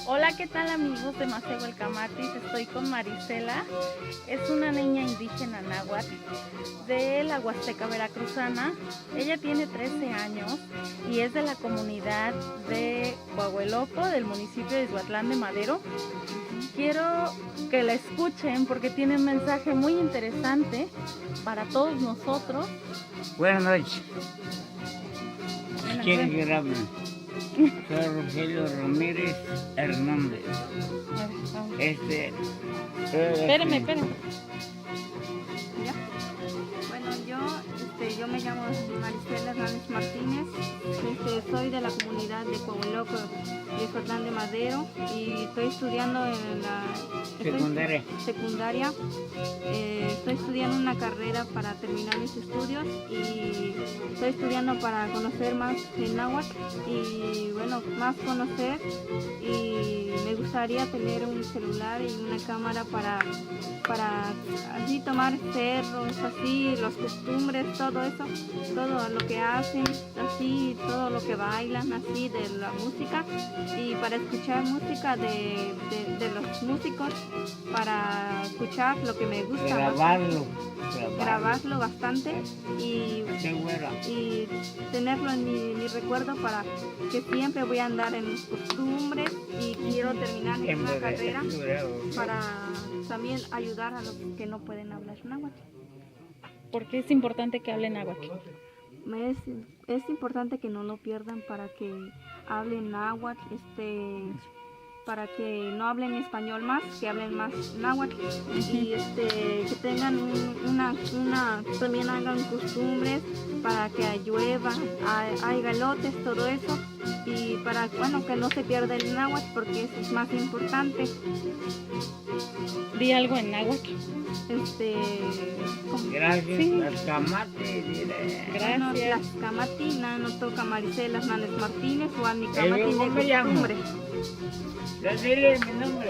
Hola, ¿qué tal amigos de Masehualcamatis? Estoy con Marisela. Es una niña indígena náhuatl de la Huasteca Veracruzana. Ella tiene 13 años y es de la comunidad de Coahueloco, del municipio de Izhuatlán de Madero. Quiero que la escuchen porque tiene un mensaje muy interesante para todos nosotros. Buenas noches. ¿Quieren que hable? Soy Rogelio Ramírez Hernández. Espérame. ¿Ya? Bueno, yo me llamo Marisela Hernández Martínez, soy de la comunidad de Coahueloco, de Izhuatlán de Madero, y estoy estudiando en la secundaria. Estoy estudiando una carrera para terminar mis estudios y estoy estudiando para conocer más el náhuatl y bueno, más conocer, y me gustaría tener un celular y una cámara para así tomar cerros, así, las costumbres, todo eso, todo lo que hacen, así, todo lo que bailan, así, de la música, y para escuchar música de los músicos, para escuchar lo que me gusta, grabarlo bastante y tenerlo en mi recuerdo, para que siempre voy a andar en mis costumbres, y quiero terminar en una carrera para también ayudar a los que no pueden hablar náhuatl. ¿Por qué es importante que hablen náhuatl? Es importante que no lo pierdan, para que hablen náhuatl, para que no hablen español más, que hablen más náhuatl, y que tengan también hagan costumbres para que llueva, hay galotes, todo eso, y para, bueno, que no se pierda el náhuatl, porque eso es más importante. Di algo en náhuatl. Gracias, Sí. las camates. Gracias. Las camatina, no toca Marisela Hernández Martínez, o a mi ¿Cómo camatina me llamo? costumbre. Ya dile mi nombre.